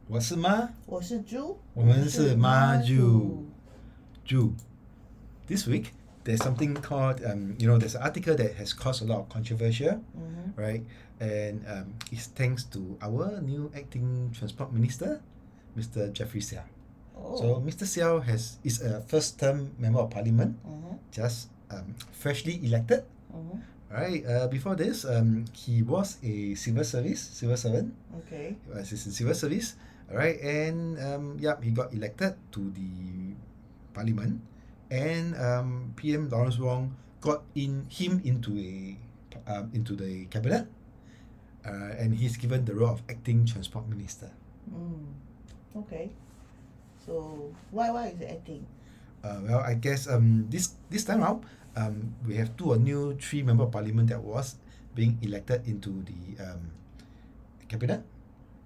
我是妈，我是猪，我们是妈猪。This week, there's something called, there's an article that has caused a lot of controversy, right? And it's thanks to our new acting transport minister, Mr. Jeffrey Xiao. So Mr. Xiao is a first-term member of parliament, just freshly elected. Right. Before this, he was a civil servant. Okay. He was in civil service. Alright, and he got elected to the parliament, and PM Lawrence Wong got him into the cabinet, and he's given the role of acting transport minister. Okay. So why is it acting? Well, I guess this time around, we have three member of parliament that was being elected into the cabinet.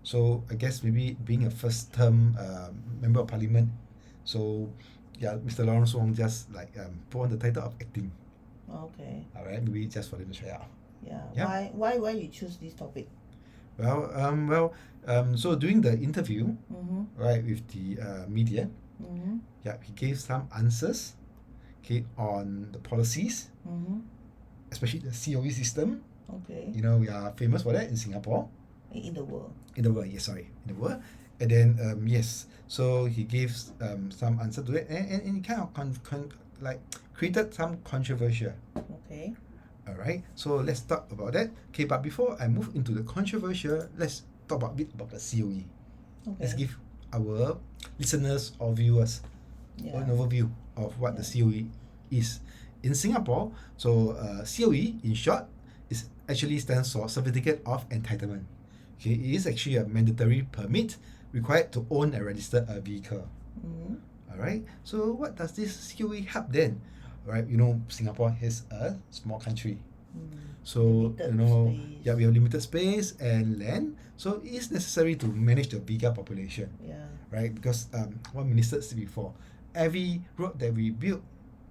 So I guess maybe being a first term member of parliament, so yeah, Mr. Lawrence Wong just put on the title of acting. Okay. Alright, maybe just for them to try out. Yeah. Why you choose this topic? So during the interview, right, with the media, he gave some answers, okay, on the policies, especially the COE system. Okay. You know, we are famous for that in Singapore. In the world. In the world, yes, sorry, in the world. And then so he gave some answer to it, and it kind of created some controversy. Okay. All right, so let's talk about that. Okay, but before I move into the controversial, let's talk a bit about the COE. Okay. Let's give our listeners or viewers an overview of what the COE is in Singapore. So COE in short is actually stands for Certificate of Entitlement. Okay, it is actually a mandatory permit required to own and register a vehicle. Alright, so what does this COE help then? Right, Singapore is a small country. So, we have limited space and land. So it is necessary to manage the vehicle population. Right, because what Minister said before, every road that we build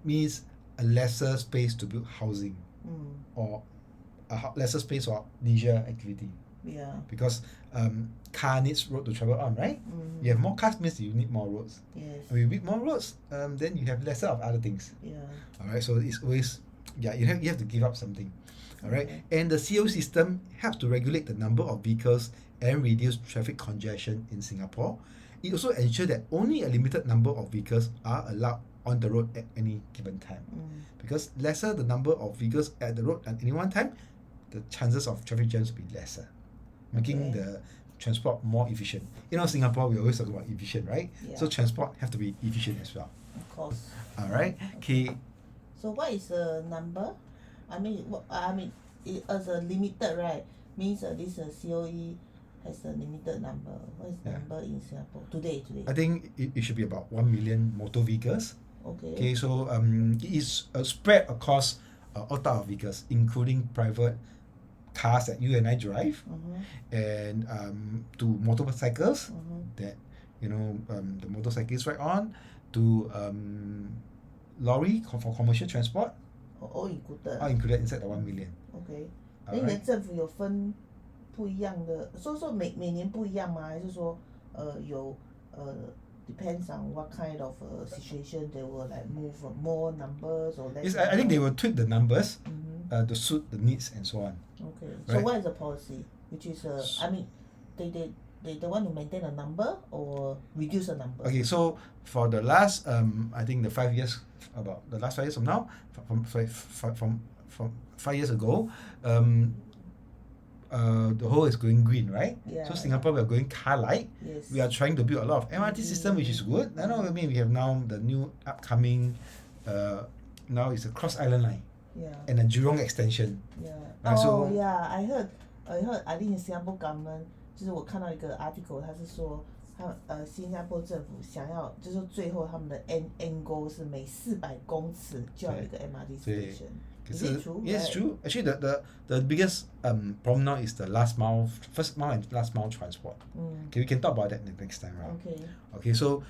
means a lesser space to build housing or a lesser space for leisure activity. Because car needs road to travel on, right? You have more cars means you need more roads. Yes. When you need more roads, then you have lesser of other things. Alright, so it's always you have to give up something. Alright, and the CO system helps to regulate the number of vehicles and reduce traffic congestion in Singapore. It also ensures that only a limited number of vehicles are allowed on the road at any given time. Because lesser the number of vehicles at the road at any one time, the chances of traffic jams will be lesser, making the transport more efficient. Singapore, we always talk about efficient, right? So transport have to be efficient as well. Of course. Alright. Okay. So what is the number? As a limited, right? Means this COE has a limited number. What is the number in Singapore today? I think it should be about 1 million motor vehicles. Okay, so it is spread across all type of vehicles, including private cars that you and I drive, and to motorcycles that the motorcyclists ride on, to lorry for commercial transport. All included. All included inside the 1 million. Okay. 那你的政府有分不一样的，说每年不一样吗？还是说有depends on what kind of situation they will move more numbers or less? Yes, I think they will tweak the numbers to suit the needs and so on. Okay. Right? So what is the policy? Which is they don't want to maintain a number or reduce a number? Okay, so for the last I think the last 5 years from now, from 5 years ago, the whole is going green, right? So Singapore, we are going car light. Yes. We are trying to build a lot of MRT system, which is good. We have now the new upcoming now it's a cross island line and a Jurong extension. I heard I think in Singapore government 就是我看到一个 article 它是说新加坡政府想要就是最后他们的 end goal 是每400公尺就要有一个 MRT station. Is it true? Yes, it's true. Actually, the biggest problem now is the first mile and last mile transport. Okay, we can talk about that next time around. Okay, so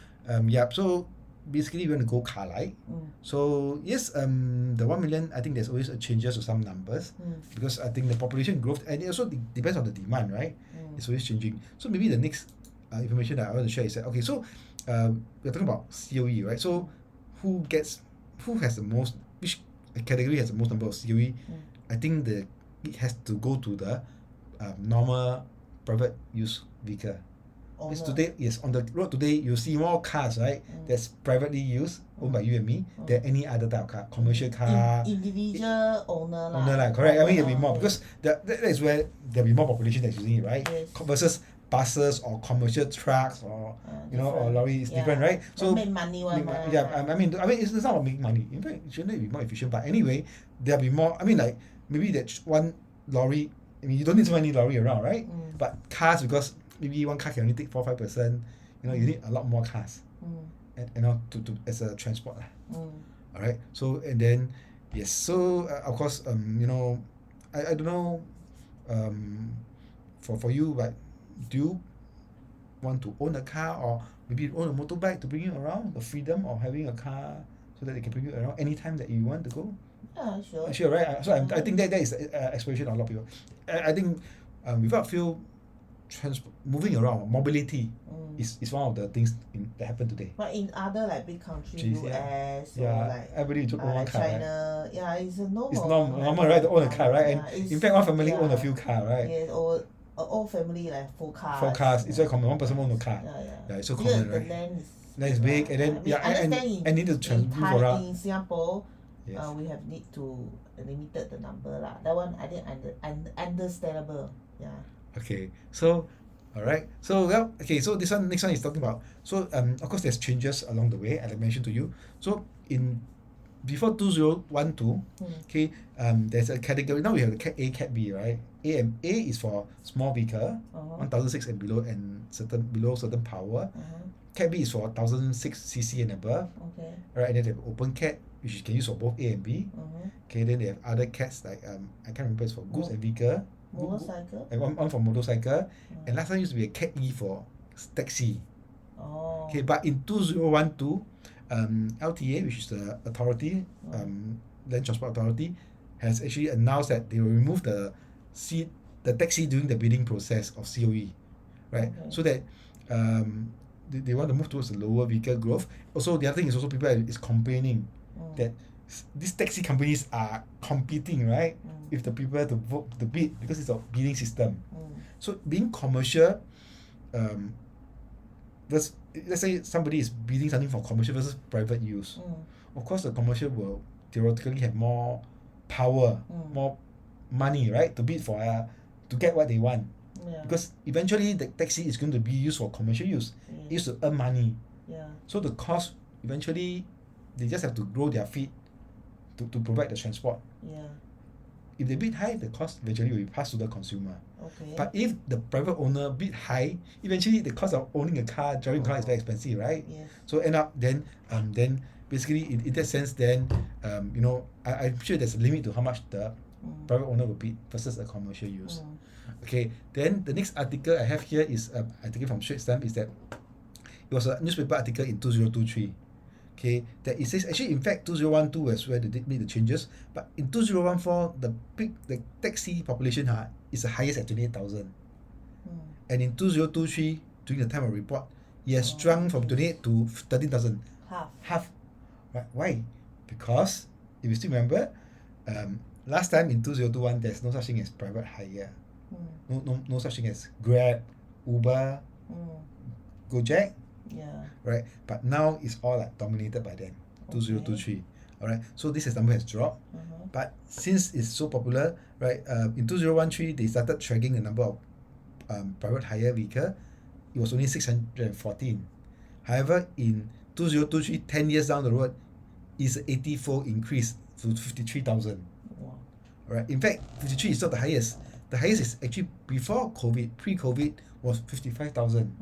so basically we want to go car light. So yes, the 1 million, I think there's always a changes to some numbers because I think the population growth and it also depends on the demand, right? It's always changing. So maybe the next information that I want to share is that, okay, so we're talking about COE, right? So who has the most, which category has the most number of COE? I think it has to go to the normal private use vehicle. Because today, yes, on the road today, you see more cars, right? That's privately used, owned by you and me, than any other type of car, commercial car. Individual owner Owner, correct. I mean, it'll be more because that is where there'll be more population that's using it, right? Yes. Versus buses or commercial trucks or or lorry is different, right? So make money one. I mean, it's not about making money. In fact, it shouldn't be more efficient. But anyway, there'll be more. I mean, like maybe that one lorry. I mean, you don't need so many lorry around, right? But cars, because maybe one car can only take 4-5%. You need a lot more cars, and to as a transport. All right. So and then yes. So of course, I don't know. For you, but do you want to own a car or maybe own a motorbike to bring you around? The freedom of having a car so that they can bring you around anytime that you want to go. Yeah, sure. Sure, right? So I think that is aspiration of a lot of people. I think without feel moving around, mobility is one of the things that happen today. But in other like big countries, US or like everybody took one car, China, right? It's normal. It's normal, right, to own a car, right? And in fact, one family own a few cars, right? Yes, or all family like 4 cars. 4 cars, it's very common. One person own a car. Yeah, it's so common, right? Land is big, and then and need to move around. In Singapore, we have need to limited the number lah. That one I think understandable. Yeah. Okay, so all right, so so this next one is talking about, so of course there's changes along the way, as I mentioned to you. So before 2012, okay, there's a category. Now we have the Cat A, Cat B, right? A is for small vehicle, 1,006 and below, and below certain power. Cat B is for 1,006 cc and above. Okay. Right, and then they have open cat, which you can use for both A and B. Okay, then they have other cats like I can't remember, it's for goods and vehicle. Motorcycle. And one for motorcycle, and last time used to be a Cat E for taxi. Okay, but in 2012, LTA, which is the authority, Land Transport Authority, has actually announced that they will remove the taxi during the bidding process of COE, right? Okay. So that they want to move towards the lower vehicle growth. Also, the other thing is also people is complaining that these taxi companies are competing, right, with the people to vote the bid because it's a bidding system. So being commercial, let's say somebody is bidding something for commercial versus private use. Of course, the commercial will theoretically have more power, more money, right, to bid for to get what they want. Because eventually the taxi is going to be used for commercial use. It used to earn money. So the cost eventually they just have to grow their feet to provide the transport. If they bid high, the cost eventually will be passed to the consumer. But if the private owner bid high, eventually the cost of owning a car, driving a car is very expensive, right? So end up then basically in that sense then I'm sure there's a limit to how much the private owner will bid versus a commercial use. Okay, then the next article I have here is an article from Straits Times, is that it was a newspaper article in 2023. Okay, that it says actually in fact 2012 was where they did make the changes, but in 2014 the taxi population is the highest at 28,000, and in 2023 during the time of report it has shrunk from 28 to 13,000. Half. Right? Why? Because if you still remember, last time in 2021 there's no such thing as private hire. No such thing as Grab, Uber, Gojek. Right, but now it's all like dominated by them. 2023. All right, so this number has dropped, but since it's so popular, right, in 2013 they started tracking the number of private hire vehicle. It was only 614. However, in 2023, 10 years down the road, is an 84 increase to 53,000. All right, in fact 53 is not the highest. The highest is actually before COVID, pre-COVID was 55,000.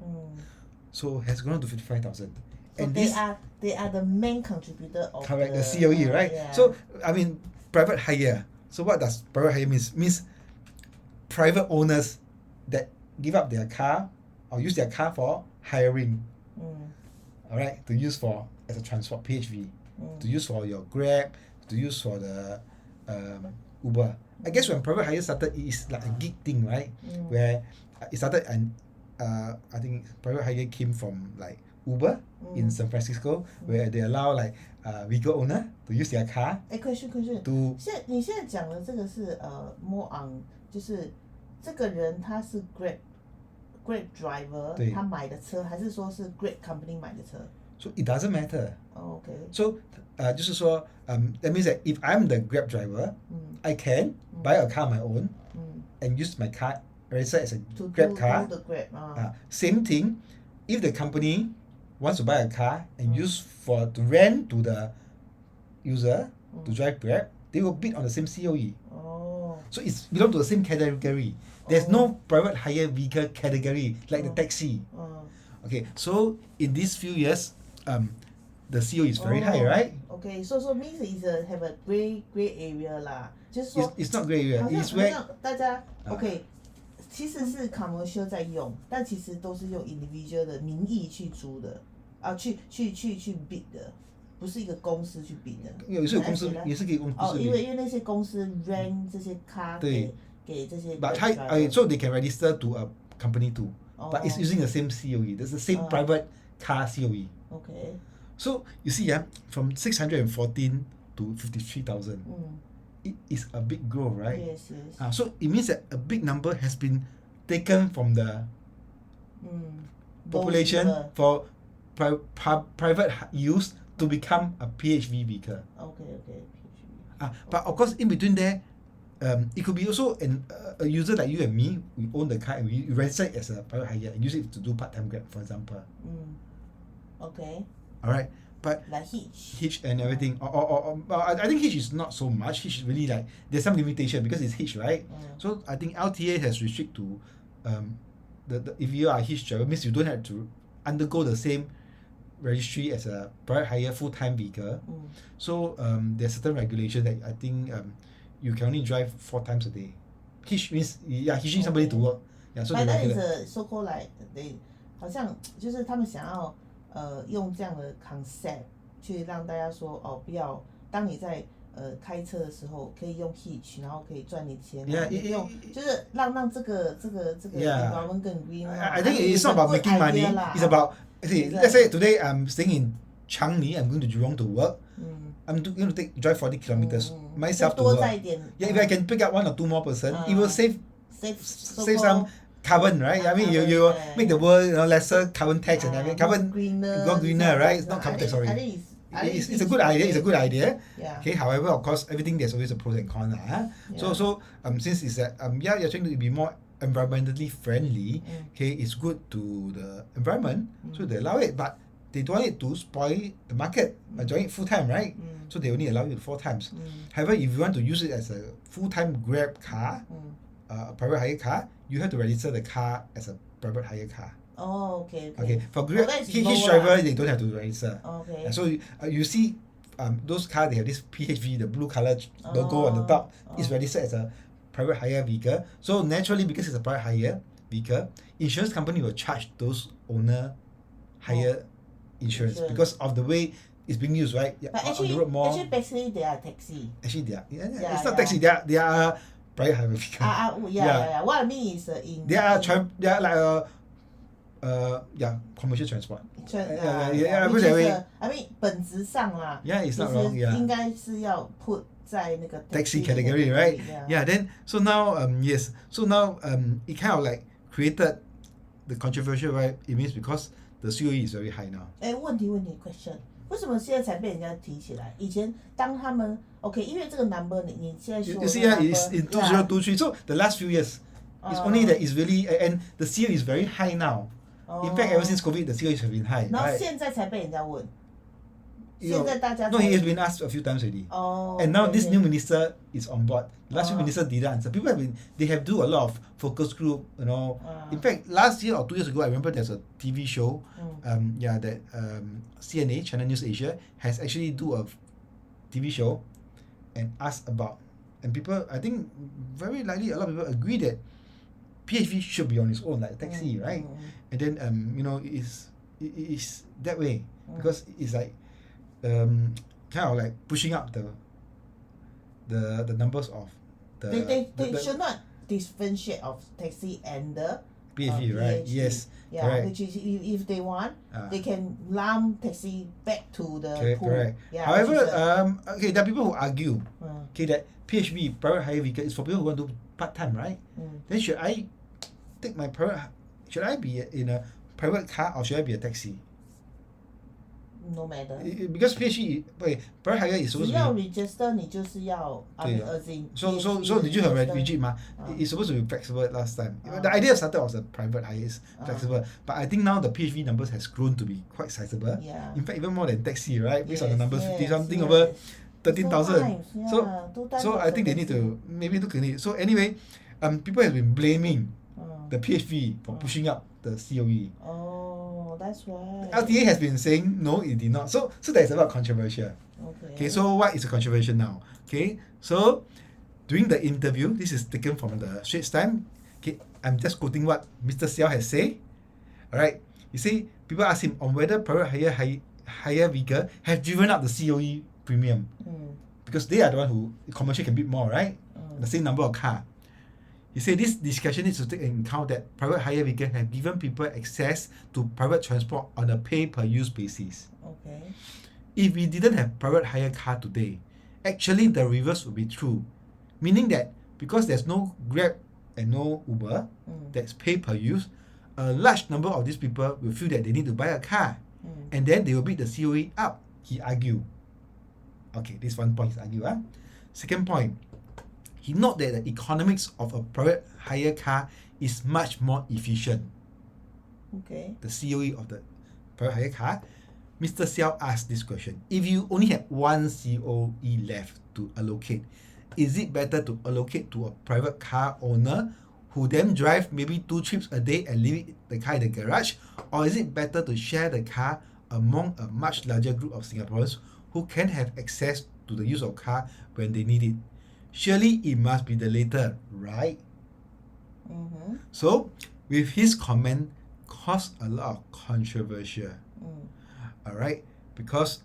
So has grown to 55,000. So and they are the main contributor of correct, the COE, right? So I mean private hire. So what does private hire means? Means private owners that give up their car or use their car for hiring. All right, to use for as a transport, PHV, to use for your Grab, to use for the Uber. I guess when private hire started, it is like a gig thing, right? Where it started and I think private hire came from like Uber in San Francisco, where they allow like vehicle owner to use their car. question， to 你现在讲的这个是more on， 就是这个人他是 Grab driver， 他买的车，还是说是 Grab company 买的车？So it doesn't matter. Okay. So 就是说that means that if I'm the Grab driver, I can buy a car on my own and use my car registered as a Grab car. To the Grab. Same thing, if the company wants to buy a car and use to rent to the user to drive Grab, they will bid on the same COE. So it's belong to the same category. There's no private hire vehicle category like the taxi. Okay, so in these few years, the COE is very high, right? Okay, so means it's have a gray area 啦，就是说 it's not gray area. It's where 大家 OK， 其实是 commercial 在用，但其实都是用 individual 的名义去租的，去 bid 的，不是一个公司去 bid 的。有时候公司也是可以公司。因为那些公司 rent 这些 car 给这些。But so they can register to a company too, but it's using the same COE. There's the same private car COE. Okay. So you see, from 614 to 53,000, it is a big growth, right? Yes. So it means that a big number has been taken from the population for private use to become a PHV vehicle. Okay, PHV. But of course, in between there, it could be also a user like you and me. We own the car and we register it as a private hire and use it to do part-time Grab, for example. Okay. All right, but like Hitch and everything. Or I think Hitch is not so much. Hitch is really like there's some limitation because it's Hitch, right? So I think LTA has restrict to the if you are a Hitch driver, means you don't have to undergo the same registry as a private hire full-time vehicle. So there's certain regulation that I think you can only drive 4 times a day. Hitch means hitching somebody to work. So but that is a so called like they 好像就是他们想要用这样的 concept 去让大家说不要当你在开车的时候可以用 hitch 然后可以赚你钱用就是让这个 environment 更 green. I think it's not about making money. It's about let's say today I'm staying in Changi, I'm going to Jurong to work. I'm going to drive 40 kilometers myself to work. If I can pick up 1 or 2 more person, it will save some carbon, right? I mean, you make the world lesser carbon tax and everything. Carbon greener, right? It's not carbon tax, sorry. It's a good idea. It's a good idea. Okay. However, of course, everything there's always a pros and cons. So since it's that you're trying to be more environmentally friendly. Okay, it's good to the environment, so they allow it. But they don't want it to spoil the market by doing it full time, right? So they only allow you 4 times. However, if you want to use it as a full-time Grab car, a private hire car, you have to register the car as a private hire car. Okay. For Grab, Hitch driver, they don't have to register. So you see, those cars, they have this PHV, the blue color logo on the top. It's registered as a private hire vehicle. So naturally, because it's a private hire vehicle, insurance company will charge those owner hire insurance because of the way it's being used, right? But actually, basically, they are taxi. Actually, they are. It's not taxi. They are private hire vehicle. What I mean is they are like commercial transport. I mean 本质上啦 it's not wrong. 应该是要 put 在那个 taxi category, right? Then so now so now it kind of like created the controversial, right? It means because the COE is very high now. 问题 question， 为什么现在才被人家提起来？以前当他们 OK， 因为这个 number 你现在说 you see, it's in 2023. So the last few years, it's only that it's really and the COE is very high now. In fact, ever since COVID, the COE has been high. 然后现在才被人家问。现在大家 he has been asked a few times already. And now this new minister is on board. Last few minister didn't answer. People have do a lot of focus group, In fact, last year or 2 years ago, I remember there's a TV show, that CNA, Channel News Asia, has actually do a TV show and asked about, and people, I think very likely a lot of people agree that PHV should be on its own, like taxi, right? And then it is that way because it's like kind of like pushing up the numbers of they should not differentiate of taxi and the PHV, right? Yes. Yeah, correct. which is if they want, they can lump taxi back to the pool. Correct. Yeah, However, which is okay, there are people who argue, okay, that PHV, private hire vehicle, is for people who want to do part time, right? Then should I take my should I be in a private car or should I be a taxi? no matter. Because PHV, okay, private hire is supposed 只要 to be. register 你就是要 I mean, as in So PHV did you have register. rigid mah? It's supposed to be flexible last time. The idea started was a private hire is flexible, but I think now the PHV numbers has grown to be quite sizable. Yeah. In fact, even more than taxi, right? Based on the Yes, numbers, 50 something yes. over 13,000. Two times So I think they need to maybe look at it. So anyway, people have been blaming the PHV for pushing up the COE. Oh, that's right. LTA has been saying no, it did not. So there's a lot of controversial. Okay, so what is the controversial now? Okay, so during the interview, this is taken from the Straits Times. Okay, I'm just quoting what Mr. Xiao has said. Alright, you see, people ask him on whether private hire vehicle have driven up the COE premium. Because they are the one who commercial can bid more, right? The same number of car. He said this discussion needs to take into account that private hire vehicle have given people access to private transport on a pay-per-use basis. Okay. If we didn't have private hire car today, actually the reverse would be true. Meaning that because there's no Grab and no Uber that's pay-per-use, a large number of these people will feel that they need to buy a car. And then they will beat the COE up, he argued. Okay, this one point he argued. Second point, he noted that the economics of a private hire car is much more efficient. Okay. The COE of the private hire car. Mr. Xiao asked this question. If you only have one COE left to allocate, is it better to allocate to a private car owner who then drive maybe 2 trips a day and leave the car in the garage? Or is it better to share the car among a much larger group of Singaporeans who can have access to the use of car when they need it? Surely it must be the latter, right? So, with his comment, caused a lot of controversy. Alright, because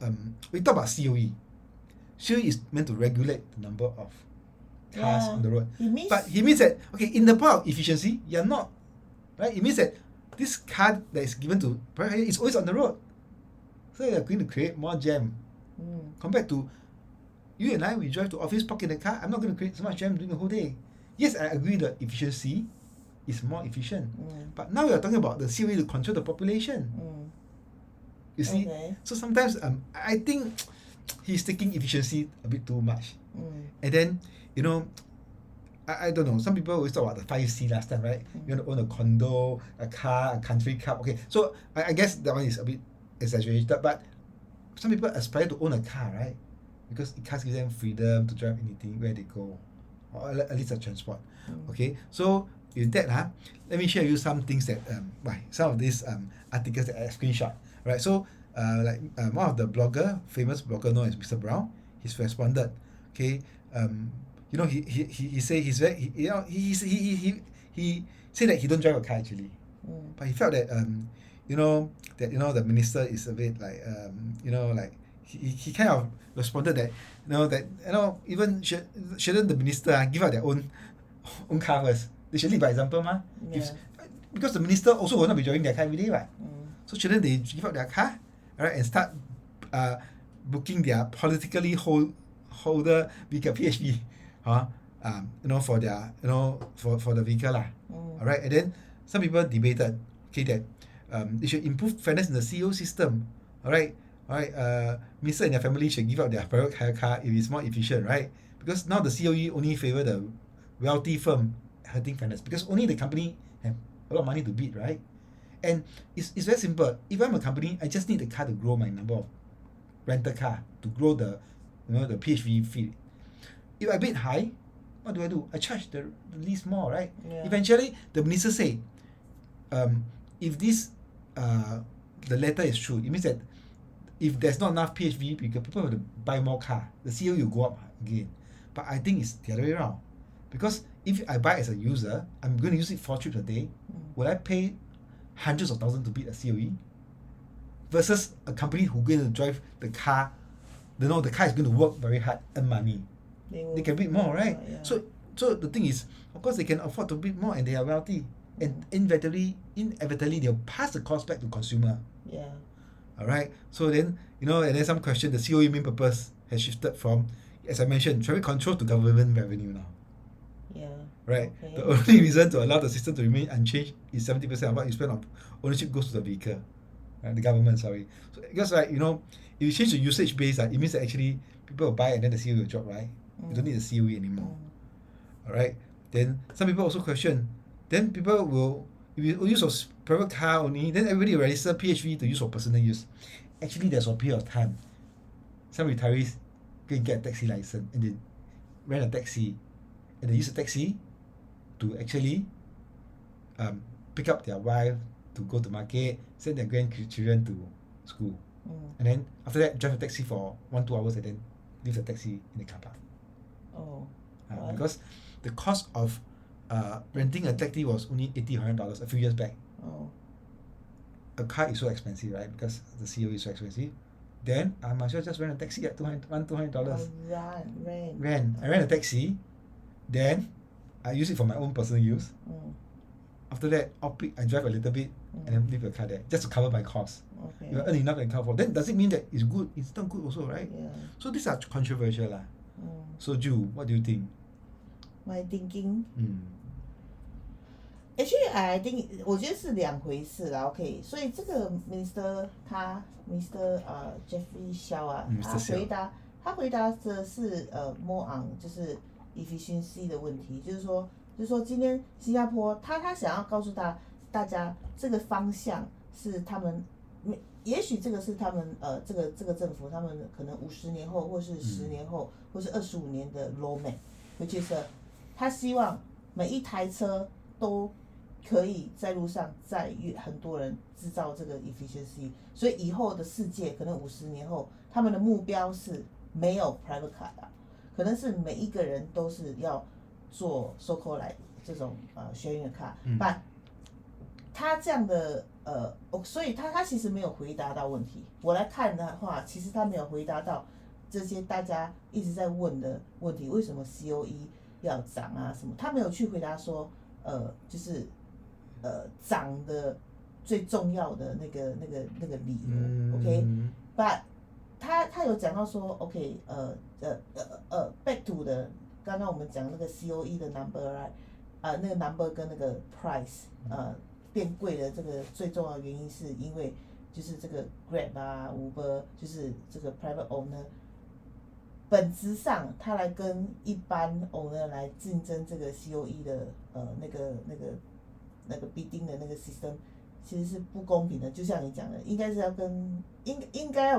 we talk about COE. COE is meant to regulate the number of cars on the road. But he means that, okay, in the point of efficiency, you're not, right? It means that this car that is given to private hire is always on the road. So you're going to create more jam. Compared to you and I, we drive to office, park in the car, I'm not going to create so much jam during the whole day. Yes, I agree that efficiency is more efficient. But now we are talking about the COE to control the population. You see? So sometimes I think he's taking efficiency a bit too much. And then, you know, I don't know, some people always talk about the 5C last time, right? You want to own a condo, a car, a country club. Okay, so I guess that one is a bit exaggerated, but some people aspire to own a car, right? Because it gives them freedom to drive anything where they go, or at least a transport. Okay, so with that, let me share you some things that some of these articles that I screenshot. Right, so one of the famous blogger known as Mr. Brown, he's responded. Okay, you know, he say he's very he said that he don't drive a car actually, but he felt that the minister is a bit like he kind of responded that even shouldn't the minister give out their own car first? They should lead by example, because the minister also will not be driving their car every day, right? So shouldn't they give up their car, right, and start booking their politically holder vehicle PHV, for their for the vehicle alright, and then some people debated, okay, that they should improve fairness in the CO system, alright, minister and their family should give up their private hire car if it's more efficient, right? Because now the COE only favour the wealthy firm, hurting fairness, because only the company have a lot of money to bid, right? And it's very simple. If I'm a company, I just need the car to grow my number of rental car, to grow the the PHV fleet. If I bid high, what do? I charge the least more, right? Eventually, the minister say, if this the letter is true, it means that if there's not enough PHV, because people have to buy more car, the COE will go up again. But I think it's the other way around, because if I buy as a user, I'm going to use it 4 trips a day. Will I pay hundreds of thousands to beat a COE versus a company who's going to drive the car? The car is going to work very hard, earn money. They can bid more, right? So the thing is, of course they can afford to bid more and they are wealthy. and inevitably they'll pass the cost back to consumer. Yeah. All right. So then and then some question, the COE main purpose has shifted from, as I mentioned, traffic control to government revenue now. Yeah. Right. Okay. The only reason to allow the system to remain unchanged is 70% of what you spend on ownership goes to the vehicle, right? The government. Sorry. So because if you change the usage base, it means that actually people will buy and then the COE will drop, right? You don't need the COE anymore. All right. Then some people also question. Then people will, if you use a private car only, then everybody will register PHV to use for personal use. Actually, there's a period of time. Some retirees go and get a taxi license and they rent a taxi, and they use a taxi to actually pick up their wife to go to market, send their grandchildren to school, and then after that drive a taxi for 1-2 hours and then leave the taxi in the car park. Because the cost of renting a taxi was only $80-$100 a few years back. A car is so expensive, right? Because the COE is so expensive. Then I might as well just rent a taxi at $200. Rent. I rent a taxi, then I use it for my own personal use. After that, I drive a little bit and then leave the car there just to cover my costs. Okay. You earn enough and cover. Then does it mean that it's good? It's not good also, right? Yeah. So these are controversial lah. So Ju, what do you think? My thinking. Actually, I think 我觉得是两回事啦 ，OK， 所以这个 Mr. Jeffrey Xiao 啊，他回答的是more on 就是 efficiency 的问题，就是说今天新加坡他想要告诉大家这个方向是他们，也许这个是他们这个政府他们可能50年后或是10年后或是25年的 roadmap， 就是他希望每一台车都可以在路上载很多人，制造这个 efficiency， 所以以后的世界可能50年后，他们的目标是没有 private car 的，可能是每一个人都是要做 so-called 来这种sharing 的 car，他这样的所以他其实没有回答到问题。我来看的话，其实他没有回答到这些大家一直在问的问题，为什么 COE 要涨啊什么？他没有去回答说就是涨的最重要的那个理由 ，OK，but 他有讲到说 ，OK， back to 的刚刚我们讲那个 COE 的 number， 那个 number 跟那个 price， 变贵的这个最重要的原因是因为就是这个 Grab 啊 Uber 就是这个 private owner， 本质上他来跟一般 owner 来竞争这个 COE 的那个 bidding 的那个 system， 其实是不公平的。就像你讲的，应该要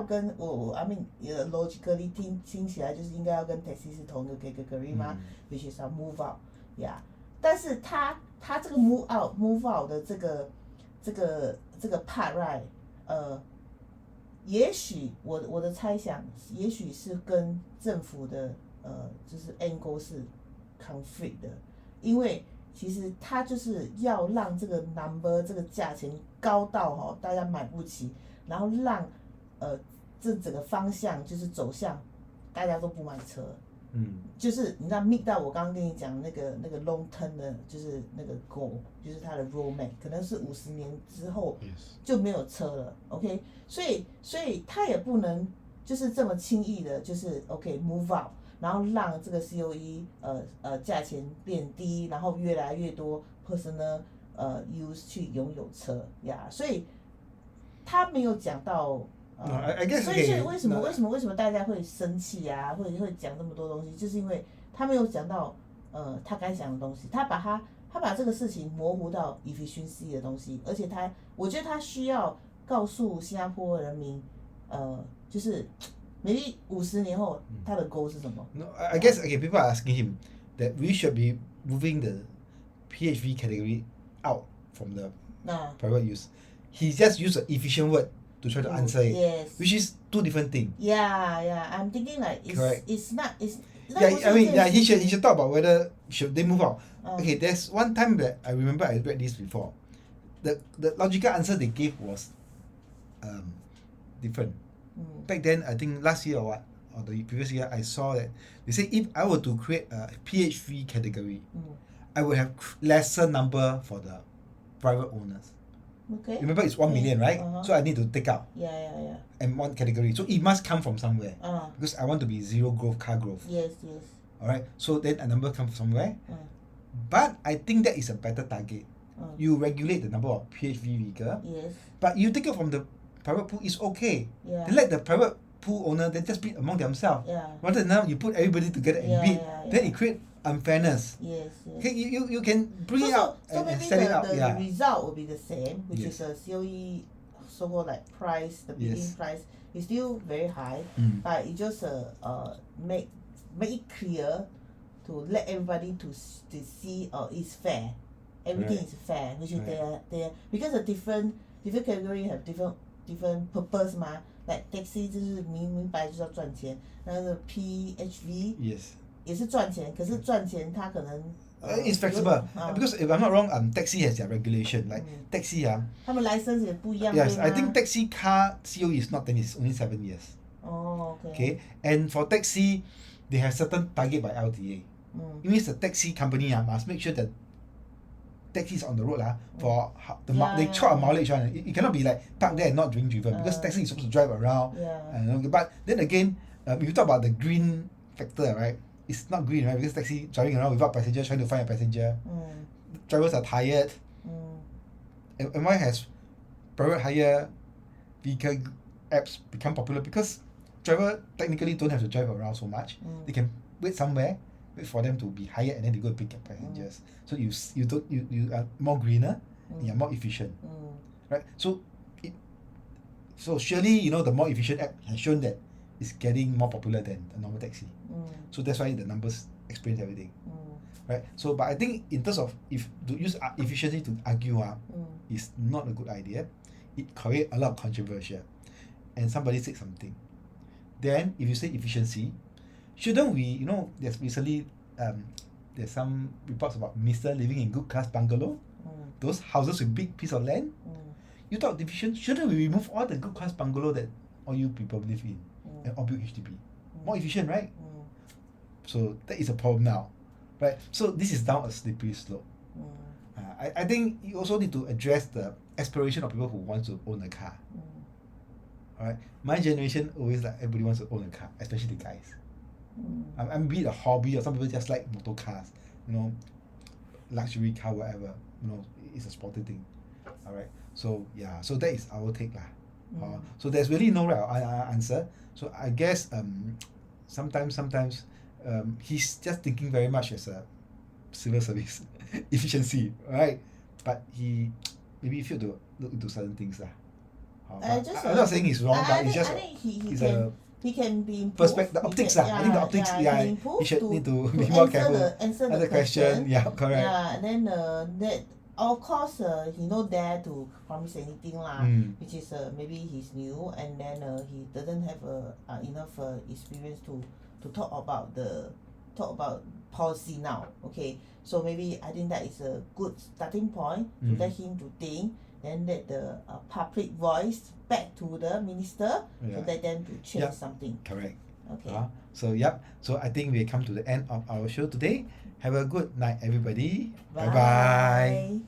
跟我 I mean logically 听起来就是应该要跟 taxi 是同一个 category 吗？which is a move out， yeah。但是他这个 move out 的这个 part right， 也许我的猜想，也许是跟政府的就是 angle 是 conflict 的，因为其实他就是要让这个 number 这个价钱高到大家买不起，然后让这整个方向就是走向大家都不买车。就是你知道 meet 到我刚刚跟你讲那个 long term 的，就是那个 goal， 就是它的 roadmap， 可能是50年之后就没有车了 ，OK， 所以他也不能就是这么轻易的，就是 OK move out， 然后让这个 COE 价钱变低，然后越来越多 personal use 去拥有车呀，所以他没有讲到。I guess 所以为什么大家会生气啊？会讲这么多东西，就是因为他没有讲到他该讲的东西，他把这个事情模糊到 efficiency 的东西，而且我觉得他需要告诉新加坡人民，就是 maybe 50年后他的 goal 是什么 ？No, I guess people are asking him that we should be moving the PHV category out from the private use. He just used an efficient word to try to answer it, yes. which is two different things. Yeah. I'm thinking like it's not. I mean, he should talk about whether should they move out. Okay, there's one time that I remember I read this before. The logical answer they gave was different. Back then, I think last year or the previous year, I saw that they say if I were to create a PHV category, I would have lesser number for the private owners. Okay. Remember, it's 1 million, right? So I need to take out Yeah. and one category. So it must come from somewhere because I want to be zero growth, car growth. Yes. All right. So then a number comes from somewhere. But I think that is a better target. You regulate the number of PHV vehicle. Yes. But you take it from the private pool is okay. Yeah. Then let the private pool owner then just bid among themselves. Yeah. Rather than now you put everybody together and bid, then it creates unfairness. Yes. Okay, you can bring it out and maybe set it out. the result will be the same, which is a COE so-called like price, the bidding price is still very high, but it just make it clear to let everybody to see it's fair. Everything is fair, which is they because the different category have different purpose 嘛。Like taxi 就是明白就是要赚钱，那个 PHV 也是赚钱，可是赚钱它可能it's flexible because if I'm not wrong, taxi has their regulation. Like taxi 他们 license 也不一样。Yes, I think taxi car COE is not 10 years, only 7 years. Oh, okay. And for taxi, they have certain target by LTA. It means the taxi company must make sure that taxi is on the road for they check on mileage one. It cannot be like park there and not being driven because taxi is supposed to drive around. But then again, if you talk about the green factor, right? It's not green, right? Because taxi driving around without passengers, trying to find a passenger. Drivers are tired. And why has private hire vehicle apps become popular? Because driver technically don't have to drive around so much. They can wait somewhere, wait for them to be hired, and then they go and pick up passengers. So you are more greener, and you're more efficient, right? So surely the more efficient app has shown that it's getting more popular than a normal taxi. So that's why the numbers explain everything, right? So but I think in terms of if to use efficiency to argue is not a good idea. It creates a lot of controversy, and somebody said something. Then if you say efficiency, shouldn't we there's recently there's some reports about Mr. living in good class bungalow, those houses with big piece of land. You talk efficient, shouldn't we remove all the good class bungalow that all you people live in and all build HDB? More efficient, right? So that is a problem now, right? So this is down a slippery slope. I think you also need to address the aspiration of people who want to own a car. Alright, my generation always like everybody wants to own a car, especially the guys. Be it a hobby or some people just like motor cars, luxury car, whatever. It's a sporty thing. Alright, so so that is our take lah. So there's really no right answer. So I guess sometimes he's just thinking very much as a civil service efficiency, right? But he maybe failed to look into certain things lah. I'm not saying he's wrong, but it's just he can be improved. Perspective, the optics I think the optics he should need to be more careful. Answer the question. Correct. And then that of course he not dare to promise anything lah, which is maybe he's new and then he doesn't have enough experience to talk about policy now. Okay, so maybe I think that is a good starting point to let him to think, then let the public voice back to the minister to let them to change something. Correct. Okay. So I think we come to the end of our show today. Have a good night, everybody. Bye.